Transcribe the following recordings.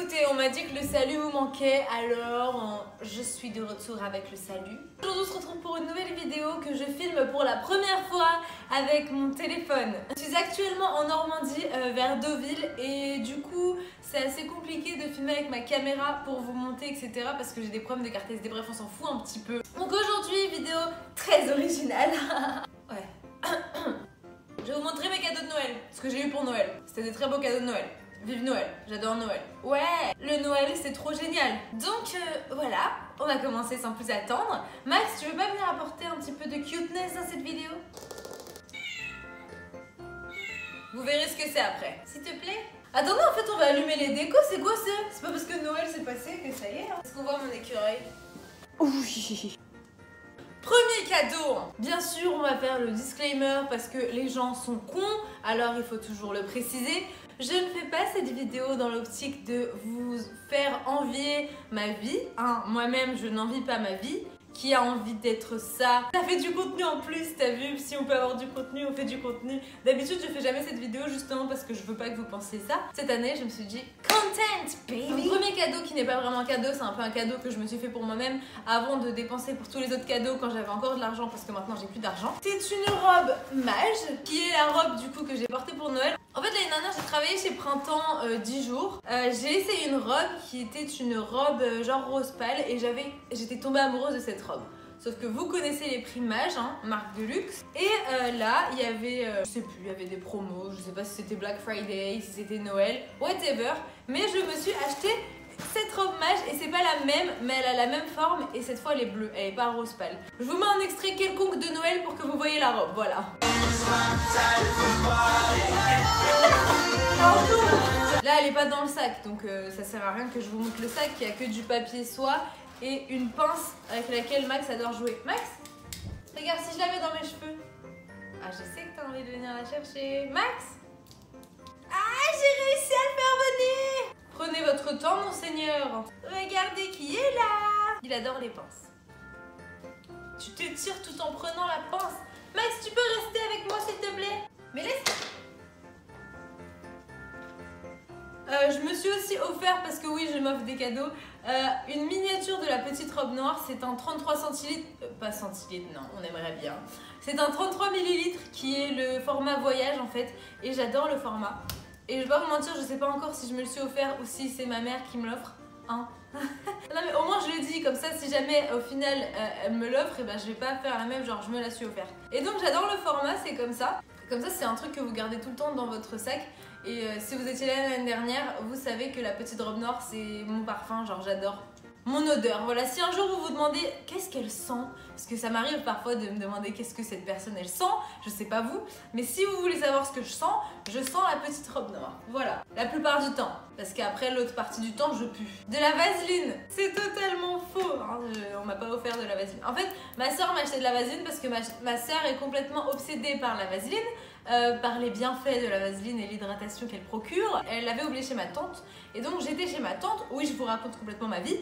Écoutez, on m'a dit que le salut vous manquait, alors je suis de retour avec le salut. Aujourd'hui on se retrouve pour une nouvelle vidéo que je filme pour la première fois avec mon téléphone. Je suis actuellement en Normandie, vers Deauville, et du coup c'est assez compliqué de filmer avec ma caméra pour vous monter, etc. parce que j'ai des problèmes de carte SD, bref on s'en fout un petit peu. Donc aujourd'hui, vidéo très originale. Ouais. Je vais vous montrer mes cadeaux de Noël, ce que j'ai eu pour Noël. C'était des très beaux cadeaux de Noël. Vive Noël, j'adore Noël. Ouais, le Noël c'est trop génial. Donc voilà, on va commencer sans plus attendre. Max, tu veux pas venir apporter un petit peu de cuteness dans cette vidéo? Vous verrez ce que c'est après. S'il te plaît. Attendez, en fait on va allumer les décos, c'est quoi ça? C'est pas parce que Noël s'est passé que ça y est. Hein. Est-ce qu'on voit mon écureuil? Oui. Premier cadeau. Bien sûr, on va faire le disclaimer parce que les gens sont cons, alors il faut toujours le préciser. Je ne fais pas cette vidéo dans l'optique de vous faire envier ma vie. Hein, moi-même, je n'envie pas ma vie. Qui a envie d'être ça? Ça fait du contenu en plus, t'as vu? Si on peut avoir du contenu, on fait du contenu. D'habitude, je fais jamais cette vidéo justement parce que je veux pas que vous pensiez ça. Cette année, je me suis dit content, baby! Mon premier cadeau qui n'est pas vraiment un cadeau, c'est un peu un cadeau que je me suis fait pour moi-même avant de dépenser pour tous les autres cadeaux quand j'avais encore de l'argent parce que maintenant j'ai plus d'argent. C'est une robe mage qui est la robe du coup que j'ai portée pour Noël. En fait, l'année dernière, j'ai travaillé chez Printemps 10 jours. J'ai essayé une robe qui était une robe genre rose pâle et j'étais tombée amoureuse de cette robe. Sauf que vous connaissez les prix Maje, hein, marque de luxe. Et là, il y avait, je sais plus, il y avait des promos. Je sais pas si c'était Black Friday, si c'était Noël, whatever. Mais je me suis acheté cette robe Maje et c'est pas la même, mais elle a la même forme et cette fois elle est bleue, elle est pas rose pâle. Je vous mets un extrait quelconque de Noël pour que vous voyez la robe, voilà. Là elle est pas dans le sac donc ça sert à rien que je vous montre le sac, il y a que du papier soie et une pince avec laquelle Max adore jouer. Max, regarde si je la mets dans mes cheveux. Ah je sais que t'as envie de venir la chercher. Max. Ah j'ai réussi à le faire venir. Prenez votre temps monseigneur. Regardez qui est là. Il adore les pinces. Tu te tires tout en prenant la pince. Max, tu peux rester avec moi s'il te plaît? Mais laisse. Je me suis aussi offert, parce que oui je m'offre des cadeaux, une miniature de la petite robe noire. C'est un 33 centilitres, pas centilitres non, on aimerait bien. C'est un 33 millilitres qui est le format voyage en fait, et j'adore le format. Et je vais pas vous mentir, je sais pas encore si je me le suis offert ou si c'est ma mère qui me l'offre. Hein. Non mais au moins je le dis, comme ça si jamais au final elle me l'offre, et ben je vais pas faire la même, genre je me la suis offerte. Et donc j'adore le format, c'est comme ça. Comme ça c'est un truc que vous gardez tout le temps dans votre sac. Et si vous étiez là l'année dernière, vous savez que la petite robe noire c'est mon parfum, genre j'adore mon odeur. Voilà, si un jour vous vous demandez qu'est-ce qu'elle sent, parce que ça m'arrive parfois de me demander qu'est-ce que cette personne elle sent, je sais pas vous, mais si vous voulez savoir ce que je sens la petite robe noire. Voilà, la plupart du temps, parce qu'après l'autre partie du temps je pue. De la vaseline, c'est totalement faux, hein. On m'a pas offert de la vaseline. En fait, ma soeur m'a acheté de la vaseline parce que ma soeur est complètement obsédée par la vaseline. Par les bienfaits de la vaseline et l'hydratation qu'elle procure. Elle l'avait oublié chez ma tante et donc j'étais chez ma tante, oui je vous raconte complètement ma vie,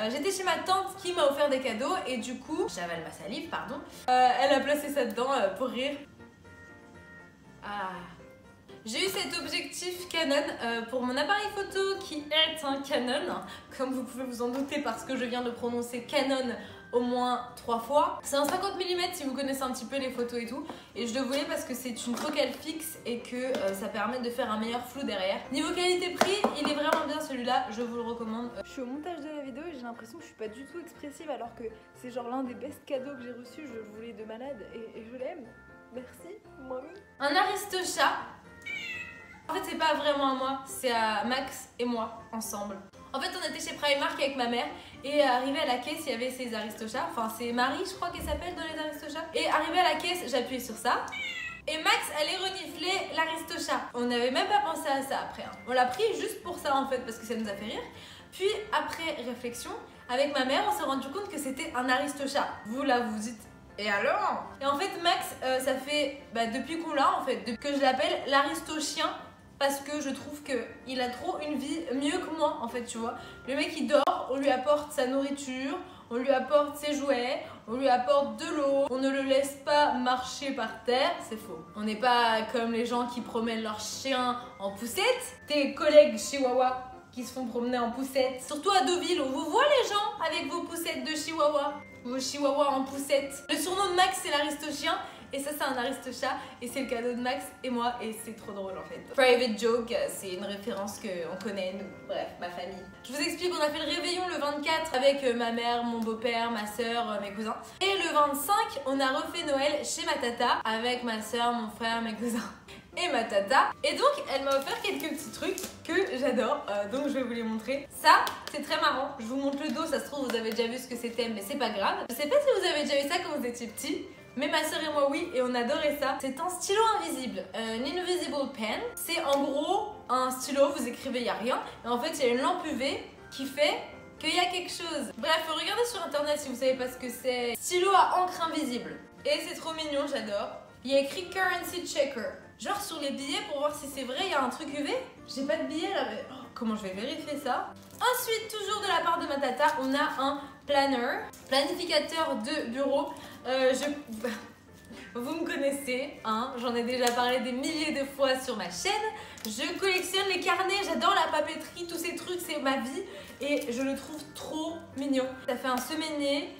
j'étais chez ma tante qui m'a offert des cadeaux et du coup, j'avale ma salive pardon, elle a placé ça dedans pour rire. Ah. J'ai eu cet objectif Canon pour mon appareil photo qui est un Canon, comme vous pouvez vous en douter parce que je viens de prononcer Canon au moins 3 fois. C'est un 50 mm si vous connaissez un petit peu les photos et tout. Et je le voulais parce que c'est une focale fixe et que ça permet de faire un meilleur flou derrière. Niveau qualité-prix, il est vraiment bien celui-là, je vous le recommande. Je suis au montage de la vidéo et j'ai l'impression que je suis pas du tout expressive alors que c'est genre l'un des best cadeaux que j'ai reçus. Je le voulais de malade et je l'aime. Merci, mamie. Un Aristocha. En fait c'est pas vraiment à moi, c'est à Max et moi ensemble. En fait on était chez Primark avec ma mère et arrivé à la caisse il y avait ces Aristochats, enfin c'est Marie je crois qu'elle s'appelle dans les Aristochats. Et arrivé à la caisse j'appuyais sur ça et Max allait renifler l'Aristocha. On n'avait même pas pensé à ça après, hein. On l'a pris juste pour ça en fait parce que ça nous a fait rire. Puis après réflexion avec ma mère on s'est rendu compte que c'était un Aristocha. Vous là vous dites et alors? Et en fait Max ça fait depuis qu'on l'a en fait, depuis que je l'appelle l'Aristochien. Parce que je trouve qu'il a trop une vie mieux que moi en fait tu vois. Le mec il dort, on lui apporte sa nourriture, on lui apporte ses jouets, on lui apporte de l'eau, on ne le laisse pas marcher par terre, c'est faux. On n'est pas comme les gens qui promènent leur chien en poussette. Tes collègues chihuahuas, qui se font promener en poussette. Surtout à Deauville, on vous voit les gens avec vos poussettes de chihuahua. Vos chihuahuas en poussette. Le surnom de Max, c'est l'aristo-chien. Et ça, c'est un aristo-chat. Et c'est le cadeau de Max et moi. Et c'est trop drôle en fait. Private joke, c'est une référence qu'on connaît, nous. Bref, ma famille. Je vous explique, on a fait le réveillon le 24 avec ma mère, mon beau-père, ma soeur, mes cousins. Et le 25, on a refait Noël chez ma tata avec ma soeur, mon frère, mes cousins et ma tata. Et donc elle m'a offert quelques petits trucs que j'adore, donc je vais vous les montrer. Ça c'est très marrant, je vous montre le dos, ça se trouve vous avez déjà vu ce que c'était mais c'est pas grave. Je sais pas si vous avez déjà vu ça quand vous étiez petit, mais ma soeur et moi oui, et on adorait ça. C'est un stylo invisible, un invisible pen. C'est en gros un stylo, vous écrivez, il n'y a rien, et en fait il y a une lampe UV qui fait qu'il y a quelque chose. Bref, regardez sur internet si vous savez pas ce que c'est. Stylo à encre invisible. Et c'est trop mignon, j'adore. Il y a écrit currency checker. Genre sur les billets pour voir si c'est vrai, il y a un truc UV. J'ai pas de billet là, mais oh, comment je vais vérifier ça? Ensuite, toujours de la part de ma tata, on a un planner, planificateur de bureau. Vous me connaissez, hein, j'en ai déjà parlé des milliers de fois sur ma chaîne. Je collectionne les carnets, j'adore la papeterie, tous ces trucs, c'est ma vie. Et je le trouve trop mignon. Ça fait un semainier,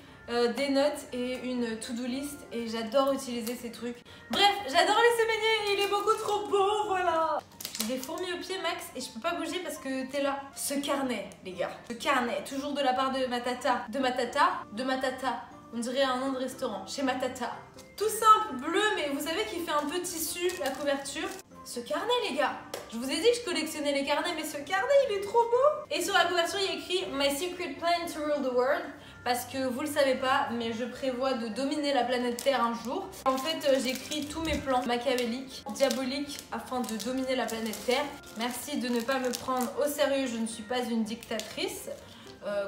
des notes et une to-do list. Et j'adore utiliser ces trucs. Bref, j'adore les semainiers, il est beaucoup trop beau, voilà. J'ai des fourmis aux pieds, Max, et je peux pas bouger parce que t'es là. Ce carnet, les gars, ce carnet, toujours de la part de ma tata. De ma tata. On dirait un nom de restaurant, chez ma tata. Tout simple, bleu, mais vous savez qu'il fait un peu tissu, la couverture. Ce carnet, les gars, je vous ai dit que je collectionnais les carnets, mais ce carnet, il est trop beau. Et sur la couverture, il y a écrit « My secret plan to rule the world ». Parce que vous le savez pas, mais je prévois de dominer la planète Terre un jour. En fait, j'écris tous mes plans machiavéliques, diaboliques, afin de dominer la planète Terre. Merci de ne pas me prendre au sérieux, je ne suis pas une dictatrice.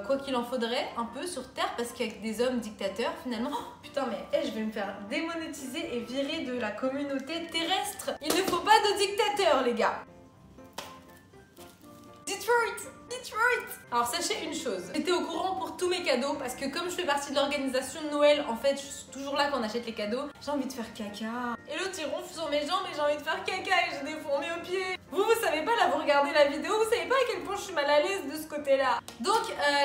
Quoi qu'il en faudrait un peu sur Terre, parce qu'avec des hommes dictateurs, finalement... Oh, putain, mais je vais me faire démonétiser et virer de la communauté terrestre. Il ne faut pas de dictateurs, les gars. Detroit. Alors sachez une chose, j'étais au courant pour tous mes cadeaux parce que comme je fais partie de l'organisation de Noël, en fait je suis toujours là quand on achète les cadeaux. J'ai envie de faire caca. Et l'autre il ronfle sur mes jambes et j'ai envie de faire caca et j'ai des fourmis aux pieds. Vous savez pas, là vous regardez la vidéo, vous savez pas à quel point je suis mal à l'aise de ce côté là. Donc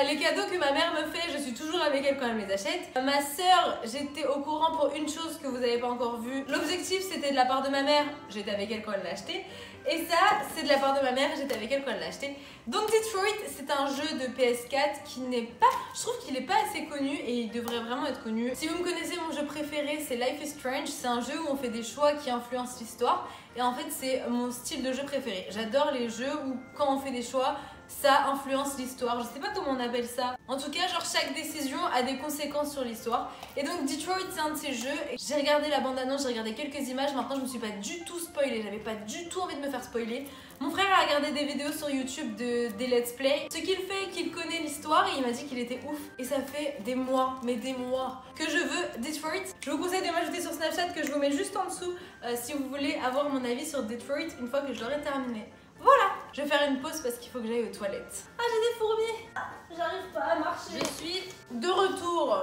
les cadeaux que ma mère me fait, je suis toujours avec elle quand elle me les achète. Ma soeur, j'étais au courant pour une chose que vous avez pas encore vue. L'objectif c'était de la part de ma mère, j'étais avec elle quand elle l'a acheté. Et ça, c'est de la part de ma mère, j'étais avec elle quand elle l'a acheté. Donc Detroit, c'est un jeu de PS4 qui n'est pas... Je trouve qu'il n'est pas assez connu et il devrait vraiment être connu. Si vous me connaissez, mon jeu préféré, c'est Life is Strange. C'est un jeu où on fait des choix qui influencent l'histoire. Et en fait, c'est mon style de jeu préféré. J'adore les jeux où quand on fait des choix, ça influence l'histoire. Je sais pas comment on appelle ça. En tout cas, genre chaque décision a des conséquences sur l'histoire. Et donc Detroit, c'est un de ces jeux. J'ai regardé la bande-annonce, j'ai regardé quelques images. Maintenant, je me suis pas du tout spoilée. J'avais pas du tout envie de me faire spoiler. Mon frère a regardé des vidéos sur YouTube des let's play. Ce qu'il fait, qu'il connaît l'histoire et il m'a dit qu'il était ouf. Et ça fait des mois, mais des mois que je veux Detroit. Je vous conseille de m'ajouter sur Snapchat que je vous mets juste en dessous si vous voulez avoir mon avis sur Detroit une fois que je l'aurai terminé. Voilà, je vais faire une pause parce qu'il faut que j'aille aux toilettes. Ah, j'ai des fourmis. J'arrive pas à marcher. Je suis de retour.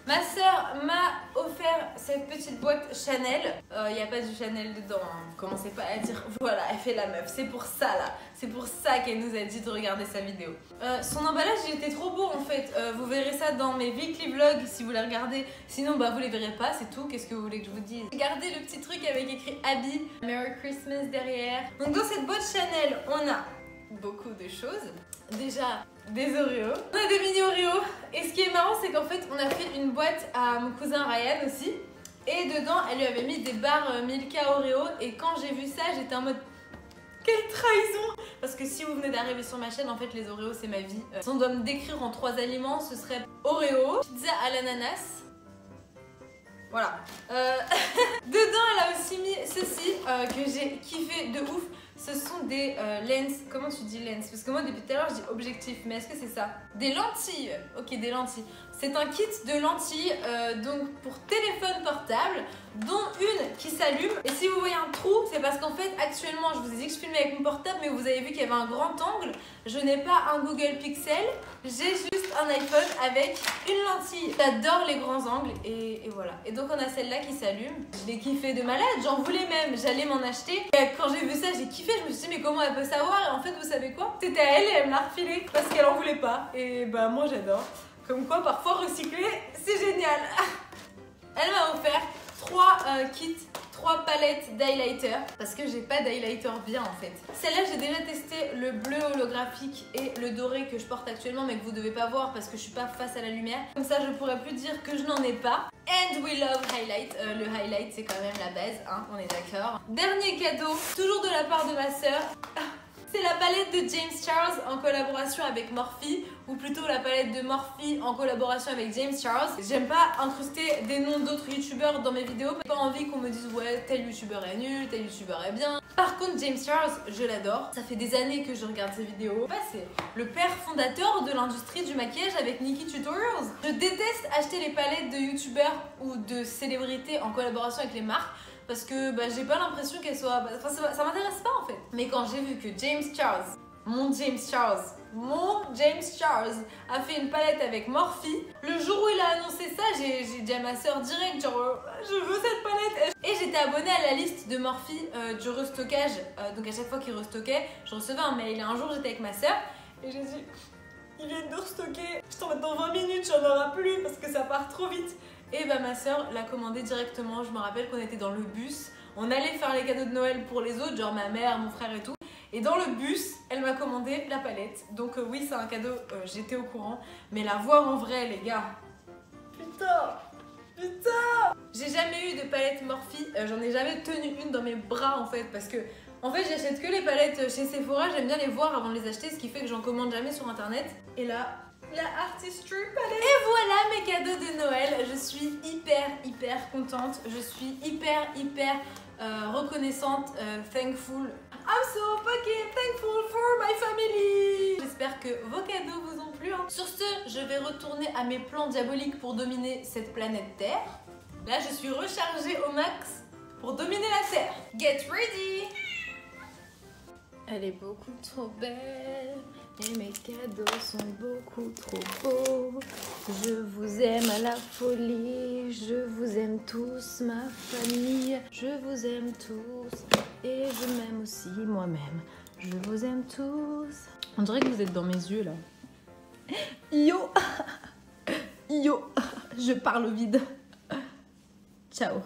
Ma soeur m'a offert cette petite boîte Chanel. Il n'y a pas du Chanel dedans, hein. Commencez pas à dire voilà, elle fait la meuf. C'est pour ça là. C'est pour ça qu'elle nous a dit de regarder sa vidéo. Son emballage il était trop beau en fait. Vous verrez ça dans mes weekly vlogs si vous les regardez. Sinon bah vous les verrez pas, c'est tout. Qu'est-ce que vous voulez que je vous dise? Regardez le petit truc avec écrit Abby, Merry Christmas derrière. Donc dans cette boîte Chanel, on a beaucoup de choses. Déjà des Oreos. On a des mini Oreos. Et ce qui est marrant, c'est qu'en fait, on a fait une boîte à mon cousin Ryan aussi. Et dedans, elle lui avait mis des barres Milka Oreo. Et quand j'ai vu ça, j'étais en mode... Quelle trahison! Parce que si vous venez d'arriver sur ma chaîne, en fait, les Oreos, c'est ma vie. Si on doit me décrire en 3 aliments, ce serait Oreo, pizza à l'ananas. Voilà. Dedans, elle a aussi mis ceci que j'ai kiffé de ouf. Ce sont des lens. Comment tu dis lens? Parce que moi, depuis tout à l'heure, je dis objectif. Mais est-ce que c'est ça? Des lentilles. Ok, des lentilles. C'est un kit de lentilles donc pour téléphone portable, dont une qui s'allume. Et si vous voyez un trou, c'est parce qu'en fait, actuellement, je vous ai dit que je filmais avec mon portable, mais vous avez vu qu'il y avait un grand angle. Je n'ai pas un Google Pixel. J'ai juste un iPhone avec une lentille. J'adore les grands angles et voilà. Et donc, on a celle-là qui s'allume. Je l'ai kiffé de malade. J'en voulais même. J'allais m'en acheter. Et quand j'ai vu ça, j'ai kiffé. kiffé, je me suis dit mais comment elle peut savoir? Et en fait vous savez quoi? C'était à elle et elle me l'a refilé parce qu'elle en voulait pas. Et bah moi j'adore. Comme quoi parfois recycler c'est génial. Elle m'a offert 3 kits, 3 palettes d'highlighter parce que j'ai pas d'highlighter bien en fait. Celle-là j'ai déjà testé le bleu holographique et le doré que je porte actuellement mais que vous devez pas voir parce que je suis pas face à la lumière. Comme ça je pourrais plus dire que je n'en ai pas. And we love highlight. Le highlight c'est quand même la base, hein, on est d'accord. Dernier cadeau, toujours de la part de ma sœur. C'est la palette de James Charles en collaboration avec Morphe, ou plutôt la palette de Morphe en collaboration avec James Charles. J'aime pas incruster des noms d'autres youtubeurs dans mes vidéos, j'ai pas envie qu'on me dise ouais tel youtubeur est nul, tel youtubeur est bien. Par contre James Charles, je l'adore, ça fait des années que je regarde ses vidéos. C'est le père fondateur de l'industrie du maquillage avec Nikkie Tutorials. Je déteste acheter les palettes de youtubeurs ou de célébrités en collaboration avec les marques, parce que bah, j'ai pas l'impression qu'elle soit... Enfin, ça m'intéresse pas en fait. Mais quand j'ai vu que James Charles, mon James Charles a fait une palette avec Morphe, le jour où il a annoncé ça, j'ai dit à ma soeur direct, genre je veux cette palette. Et j'étais abonnée à la liste de Morphe du restockage. Donc à chaque fois qu'il restockait, je recevais un mail. Et un jour j'étais avec ma soeur et j'ai dit ils viennent de restocker, je t'en mets dans 20 minutes, j'en aurai plus parce que ça part trop vite. Et bah ma soeur l'a commandé directement. Je me rappelle qu'on était dans le bus, on allait faire les cadeaux de Noël pour les autres, genre ma mère, mon frère et tout. Et dans le bus, elle m'a commandé la palette. Donc oui, c'est un cadeau, j'étais au courant. Mais la voir en vrai, les gars, putain. J'ai jamais eu de palette Morphe, j'en ai jamais tenu une dans mes bras en fait. Parce que en fait j'achète que les palettes chez Sephora, j'aime bien les voir avant de les acheter. Ce qui fait que j'en commande jamais sur internet. Et là... la Artistry palette. Et voilà mes cadeaux de Noël. Je suis hyper contente. Je suis hyper reconnaissante, thankful. I'm so fucking thankful for my family. J'espère que vos cadeaux vous ont plu. Sur ce, je vais retourner à mes plans diaboliques pour dominer cette planète Terre. Là, je suis rechargée au max pour dominer la Terre. Get ready. Elle est beaucoup trop belle. Et mes cadeaux sont beaucoup trop beaux. Je vous aime à la folie. Je vous aime tous, ma famille. Je vous aime tous. Et je m'aime aussi moi-même. Je vous aime tous. On dirait que vous êtes dans mes yeux là. Yo. Yo. Je parle au vide. Ciao.